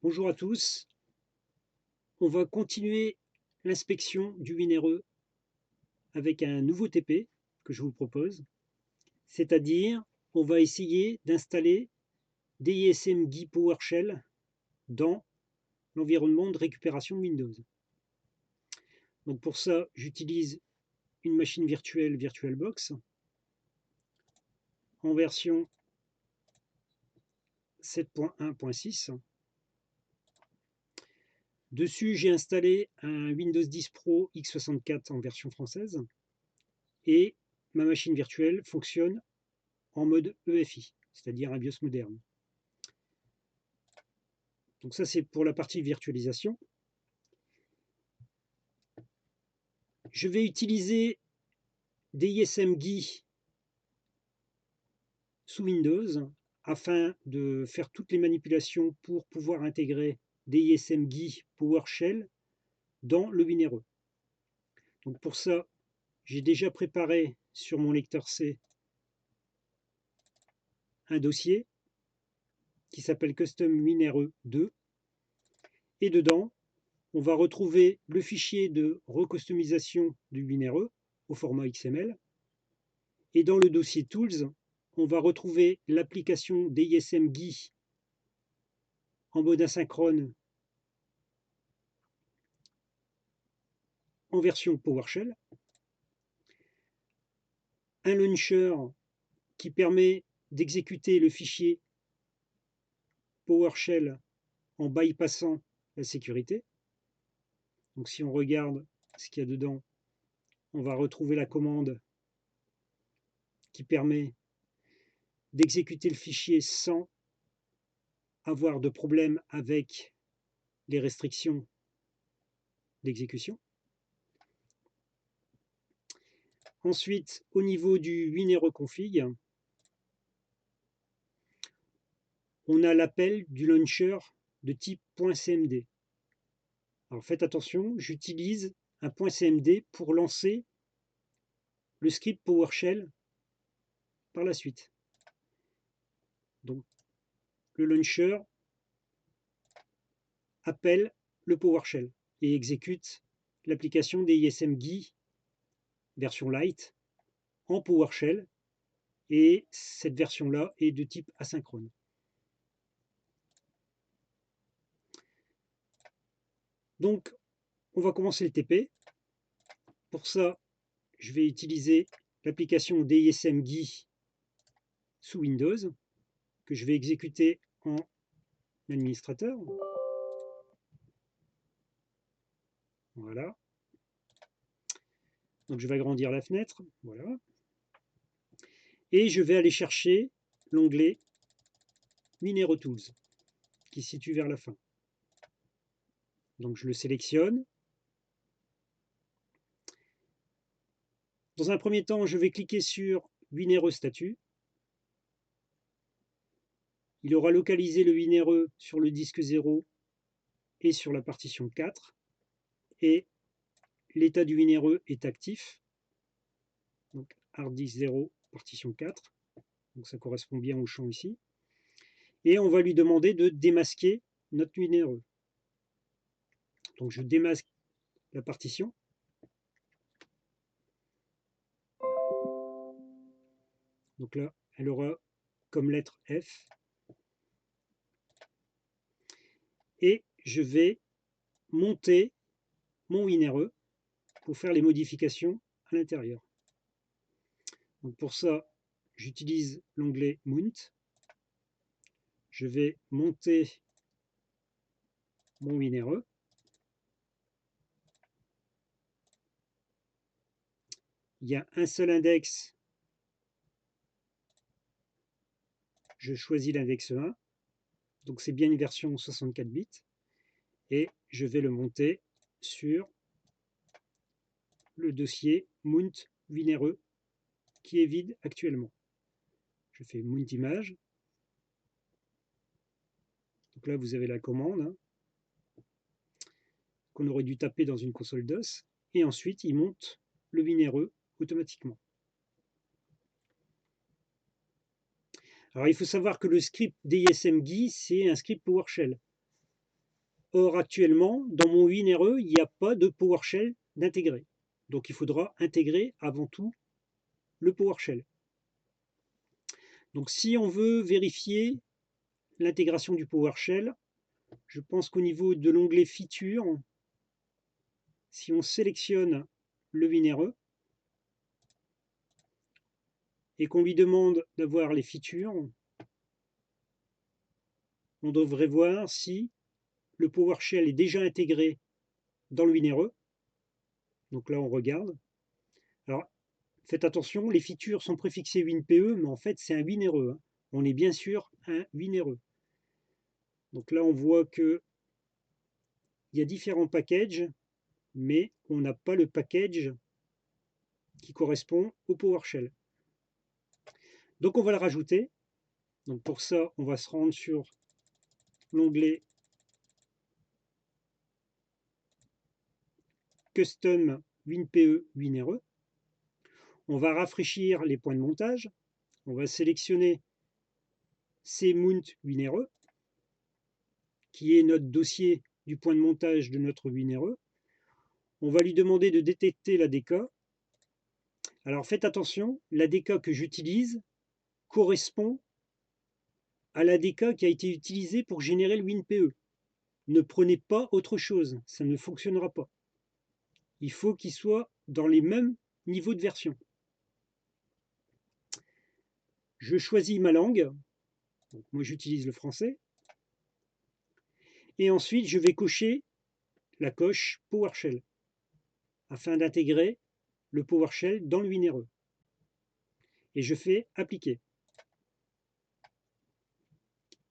Bonjour à tous, on va continuer l'inspection du WinRE avec un nouveau TP que je vous propose, c'est-à-dire on va essayer d'installer DISM Guy PowerShell dans l'environnement de récupération de Windows. Donc pour ça, j'utilise une machine virtuelle VirtualBox en version 7.1.6. Dessus, j'ai installé un Windows 10 Pro x64 en version française et ma machine virtuelle fonctionne en mode EFI, c'est-à-dire un BIOS moderne. Donc ça, c'est pour la partie virtualisation. Je vais utiliser DISM Guy sous Windows afin de faire toutes les manipulations pour pouvoir intégrer DISM Guy PowerShell dans le WinRE. Donc pour ça, j'ai déjà préparé sur mon lecteur C un dossier qui s'appelle Custom WinRE 2 et dedans, on va retrouver le fichier de recustomisation du WinRE au format XML. Et dans le dossier Tools, on va retrouver l'application DISM Guy en mode asynchrone en version PowerShell, un launcher qui permet d'exécuter le fichier PowerShell en bypassant la sécurité. Donc si on regarde ce qu'il y a dedans, on va retrouver la commande qui permet d'exécuter le fichier sans avoir de problème avec les restrictions d'exécution. Ensuite, au niveau du WinRE config, on a l'appel du launcher de type .cmd. Alors faites attention, j'utilise un .cmd pour lancer le script PowerShell par la suite. Donc le launcher appelle le PowerShell et exécute l'application DISM Guy version light en PowerShell, et cette version-là est de type asynchrone. Donc on va commencer le TP. Pour ça, je vais utiliser l'application DISM Guy sous Windows que je vais exécuter en administrateur. Voilà. Donc je vais agrandir la fenêtre. Voilà. Et je vais aller chercher l'onglet WinRE Tools qui se situe vers la fin. Donc je le sélectionne. Dans un premier temps, je vais cliquer sur WinRE Statut. Il aura localisé le WinRE sur le disque 0 et sur la partition 4. Et l'état du WinRE est actif. Donc hard disk 0, partition 4. Donc ça correspond bien au champ ici. Et on va lui demander de démasquer notre WinRE. Donc je démasque la partition. Donc là, elle aura comme lettre F. Et je vais monter mon WinRE pour faire les modifications à l'intérieur. Donc pour ça, j'utilise l'onglet Mount. Je vais monter mon WinRE. Il y a un seul index. Je choisis l'index 1. Donc c'est bien une version 64 bits. Et je vais le monter sur le dossier Mount WinRE qui est vide actuellement. Je fais Mount Image. Donc là, vous avez la commande qu'on aurait dû taper dans une console DOS. Et ensuite, il monte le WinRE automatiquement. Alors, il faut savoir que le script DISM Guy, c'est un script PowerShell. Or, actuellement, dans mon WinRE, il n'y a pas de PowerShell d'intégré. Donc, il faudra intégrer avant tout le PowerShell. Donc, si on veut vérifier l'intégration du PowerShell, je pense qu'au niveau de l'onglet Features, si on sélectionne le WinRE et qu'on lui demande d'avoir les features, on devrait voir si le PowerShell est déjà intégré dans le WinRE. Donc là, on regarde. Alors, faites attention, les features sont préfixées WinPE, mais en fait, c'est un WinRE. On est bien sûr un WinRE. Donc là, on voit qu'il y a différents packages, mais on n'a pas le package qui correspond au PowerShell. Donc, on va le rajouter. Donc, pour ça, on va se rendre sur l'onglet Custom WinPE WinRE. On va rafraîchir les points de montage. On va sélectionner cmount WinRE, qui est notre dossier du point de montage de notre WinRE. On va lui demander de détecter l'ADK. Alors faites attention, l'ADK que j'utilise correspond à l'ADK qui a été utilisé pour générer le WinPE. Ne prenez pas autre chose, ça ne fonctionnera pas. Il faut qu'il soit dans les mêmes niveaux de version. Je choisis ma langue, donc moi j'utilise le français, et ensuite je vais cocher la coche PowerShell afin d'intégrer le PowerShell dans le WinRE. Et je fais appliquer.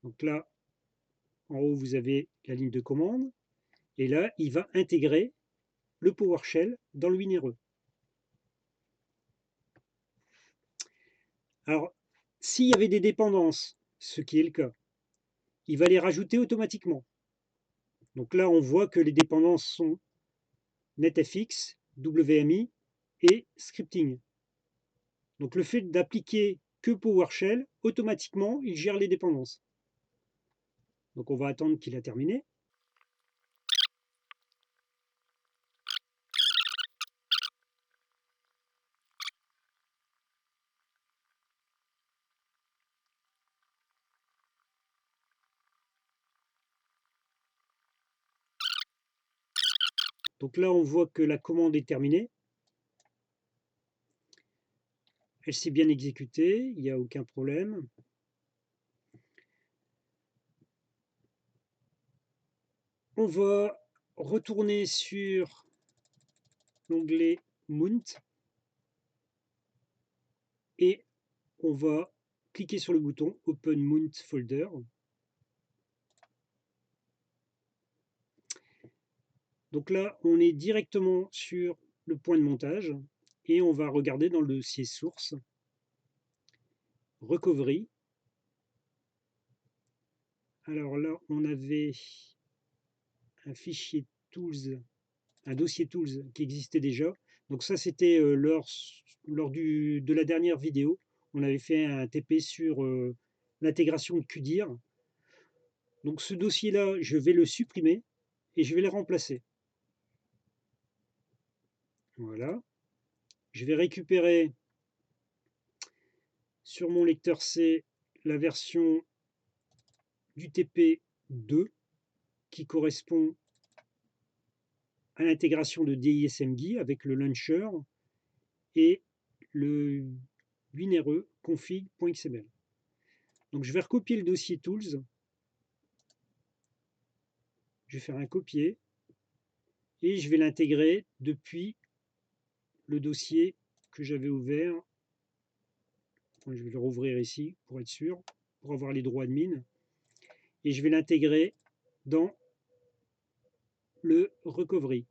Donc là, en haut, vous avez la ligne de commande. Et là, il va intégrer le PowerShell dans le WinRE. Alors, s'il y avait des dépendances, ce qui est le cas, il va les rajouter automatiquement. Donc là, on voit que les dépendances sont NetFX, WMI et Scripting. Donc le fait d'appliquer que PowerShell, automatiquement, il gère les dépendances. Donc on va attendre qu'il a terminé. Donc là, on voit que la commande est terminée. Elle s'est bien exécutée, il n'y a aucun problème. On va retourner sur l'onglet Mount et on va cliquer sur le bouton Open Mount Folder. Donc là, on est directement sur le point de montage et on va regarder dans le dossier source, Recovery. Alors là, on avait un fichier Tools, un dossier Tools qui existait déjà. Donc ça, c'était lors de la dernière vidéo. On avait fait un TP sur l'intégration de QDIR. Donc ce dossier-là, je vais le supprimer et je vais le remplacer. Voilà. Je vais récupérer sur mon lecteur C la version du TP2 qui correspond à l'intégration de DISMGui avec le launcher et le WinRE config.xml. Donc je vais recopier le dossier Tools. Je vais faire un copier et je vais l'intégrer depuis le dossier que j'avais ouvert. Je vais le rouvrir ici pour être sûr, pour avoir les droits admin. Et je vais l'intégrer dans le recovery.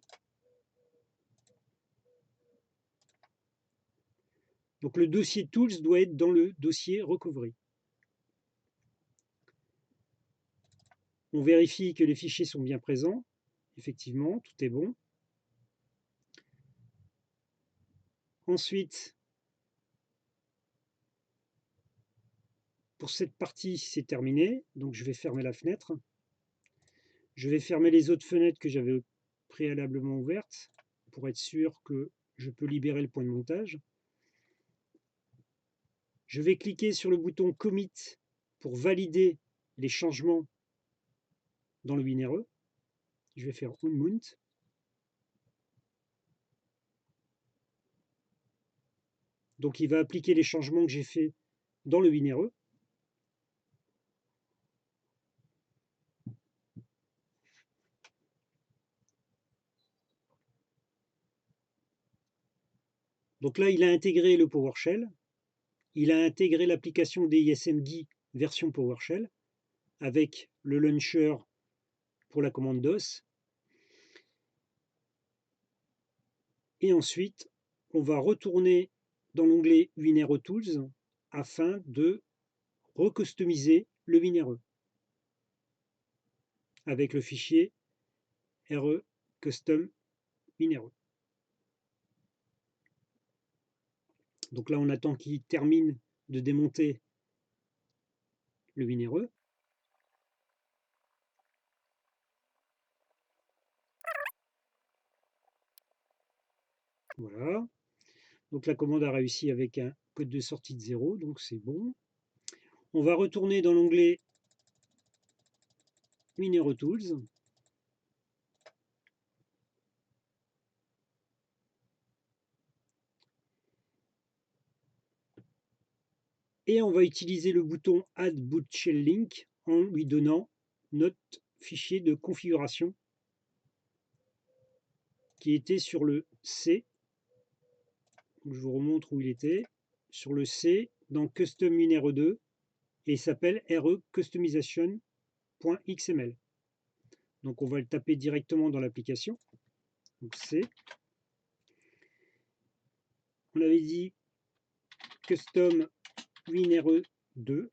Donc le dossier Tools doit être dans le dossier recovery. On vérifie que les fichiers sont bien présents. Effectivement, tout est bon. Ensuite, pour cette partie, c'est terminé. Donc je vais fermer la fenêtre. Je vais fermer les autres fenêtres que j'avais préalablement ouvertes pour être sûr que je peux libérer le point de montage. Je vais cliquer sur le bouton Commit pour valider les changements dans le WinRE. Je vais faire Unmount. Donc il va appliquer les changements que j'ai fait dans le WinRE. Donc là, il a intégré le PowerShell. Il a intégré l'application DISMGui version PowerShell avec le launcher pour la commande DOS. Et ensuite, on va retourner dans l'onglet WinRE Tools afin de recustomiser le WinRE avec le fichier RE Custom WinRE. Donc là, on attend qu'il termine de démonter le WinRE. Voilà. Donc la commande a réussi avec un code de sortie de 0, donc c'est bon. On va retourner dans l'onglet WinRE Tools. Et on va utiliser le bouton Add Boot Shell Link en lui donnant notre fichier de configuration qui était sur le C. Je vous remontre où il était. Sur le C, dans Custom WinRE 2, et il s'appelle RE Customization.xml. Donc on va le taper directement dans l'application. Donc C. On avait dit Custom WinRE 2.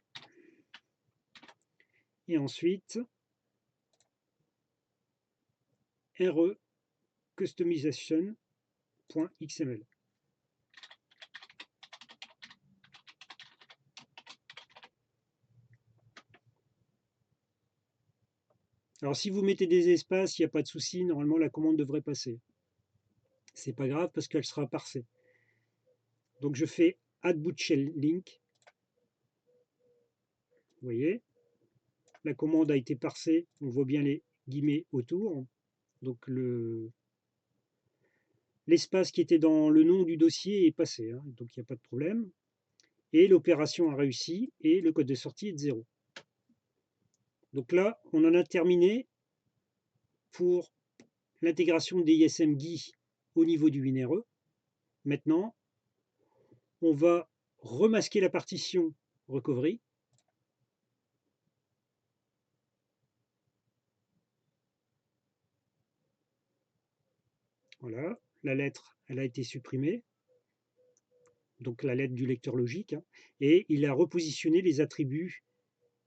Et ensuite, RE Customization.xml. Alors si vous mettez des espaces, il n'y a pas de souci, normalement la commande devrait passer. C'est pas grave parce qu'elle sera parsée. Donc je fais Add Boot Shell Link. Vous voyez, la commande a été parsée, on voit bien les guillemets autour. Donc l'espace qui était dans le nom du dossier est passé, hein, donc il n'y a pas de problème. Et l'opération a réussi et le code de sortie est de 0. Donc là, on en a terminé pour l'intégration des DISMGui au niveau du WinRE. Maintenant, on va remasquer la partition recovery. Voilà, la lettre, elle a été supprimée, donc la lettre du lecteur logique, hein, et il a repositionné les attributs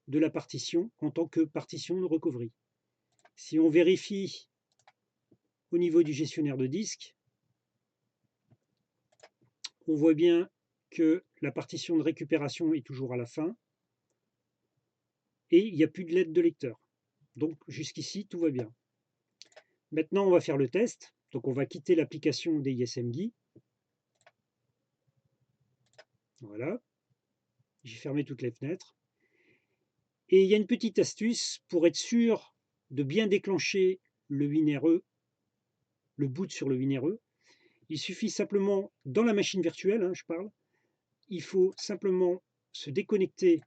de la partition en tant que partition de recovery. Si on vérifie au niveau du gestionnaire de disque, on voit bien que la partition de récupération est toujours à la fin et il n'y a plus de lettre de lecteur. Donc jusqu'ici, tout va bien. Maintenant, on va faire le test. Donc on va quitter l'application des DISMGui. Voilà. J'ai fermé toutes les fenêtres. Et il y a une petite astuce pour être sûr de bien déclencher le WinRE, le boot sur le WinRE. Il suffit simplement, dans la machine virtuelle, hein, je parle, il faut simplement se déconnecter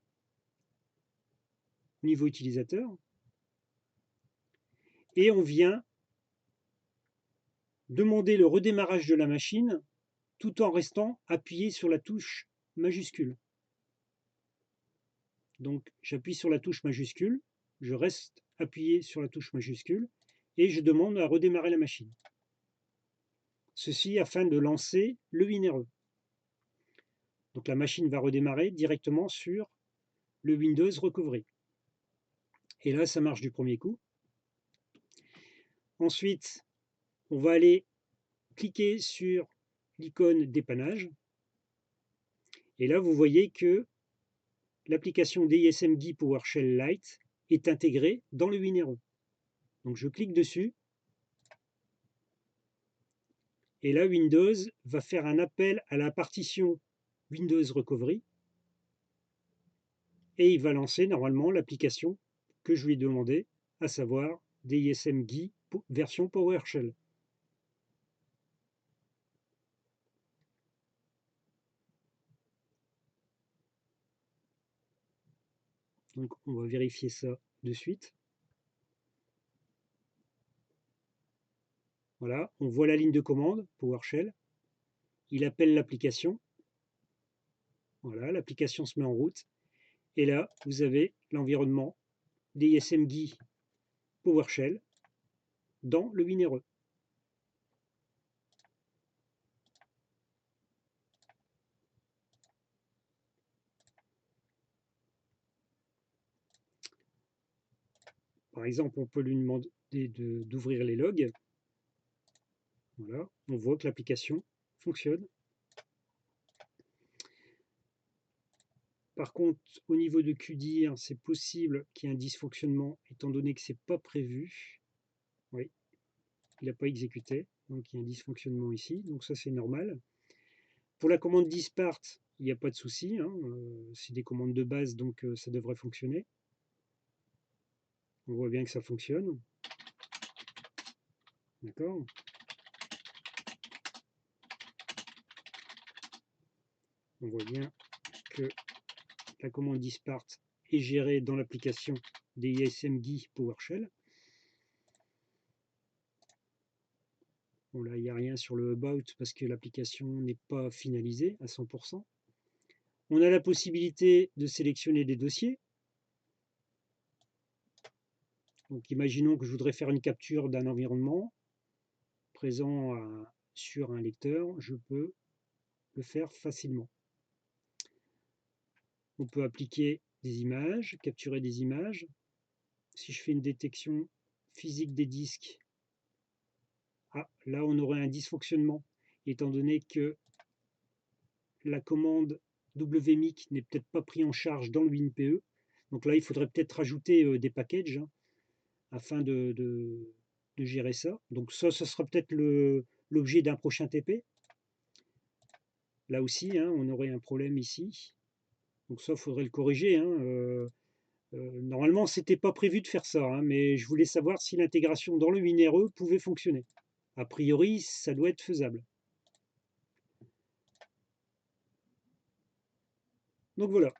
au niveau utilisateur et on vient demander le redémarrage de la machine tout en restant appuyé sur la touche majuscule. Donc j'appuie sur la touche majuscule, je reste appuyé sur la touche majuscule et je demande à redémarrer la machine. Ceci afin de lancer le WinRE. Donc la machine va redémarrer directement sur le Windows Recovery. Et là, ça marche du premier coup. Ensuite, on va aller cliquer sur l'icône dépannage. Et là, vous voyez que l'application DISMGui PowerShell Lite est intégrée dans le WinRE. Donc je clique dessus. Et là, Windows va faire un appel à la partition Windows Recovery. Et il va lancer normalement l'application que je lui ai demandé, à savoir DISM Guy version PowerShell. Donc on va vérifier ça de suite. Voilà, on voit la ligne de commande PowerShell. Il appelle l'application. Voilà, l'application se met en route. Et là, vous avez l'environnement DISM Guy PowerShell dans le WinRE. Par exemple, on peut lui demander d'ouvrir les logs. Voilà, on voit que l'application fonctionne. Par contre, au niveau de QDIR, c'est possible qu'il y ait un dysfonctionnement, étant donné que ce n'est pas prévu. Oui, il n'a pas exécuté, donc il y a un dysfonctionnement ici, donc ça c'est normal. Pour la commande dispart, il n'y a pas de souci, hein, c'est des commandes de base, donc ça devrait fonctionner. On voit bien que ça fonctionne. D'accord. On voit bien que la commande dispart est gérée dans l'application DISM Guy PowerShell. Bon, là, il n'y a rien sur le About parce que l'application n'est pas finalisée à 100%. On a la possibilité de sélectionner des dossiers. Donc, imaginons que je voudrais faire une capture d'un environnement présent sur un lecteur. Je peux le faire facilement. On peut appliquer des images, capturer des images. Si je fais une détection physique des disques, là, on aurait un dysfonctionnement, étant donné que la commande wmic n'est peut-être pas prise en charge dans le WinPE. Donc là, il faudrait peut-être rajouter des packages afin de gérer ça. Donc ça sera peut-être l'objet d'un prochain TP. Là aussi, hein, on aurait un problème ici. Donc ça, il faudrait le corriger. Normalement, ce n'était pas prévu de faire ça, hein, mais je voulais savoir si l'intégration dans le WinRE pouvait fonctionner. A priori, ça doit être faisable. Donc voilà.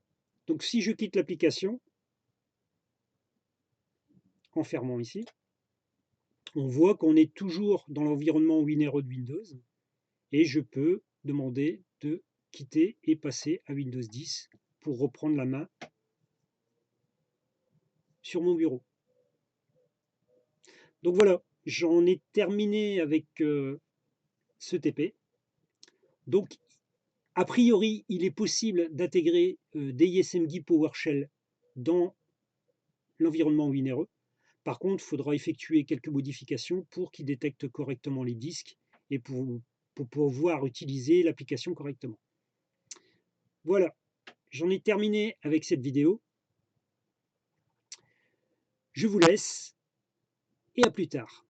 Donc si je quitte l'application, en fermant ici, on voit qu'on est toujours dans l'environnement WinRE de Windows et je peux demander de quitter et passer à Windows 10 pour reprendre la main sur mon bureau. Donc voilà, j'en ai terminé avec ce TP. Donc, a priori, il est possible d'intégrer DISM Guy PowerShell dans l'environnement WinRE. Par contre, il faudra effectuer quelques modifications pour qu'il détecte correctement les disques et pour pouvoir utiliser l'application correctement. Voilà, j'en ai terminé avec cette vidéo. Je vous laisse et à plus tard.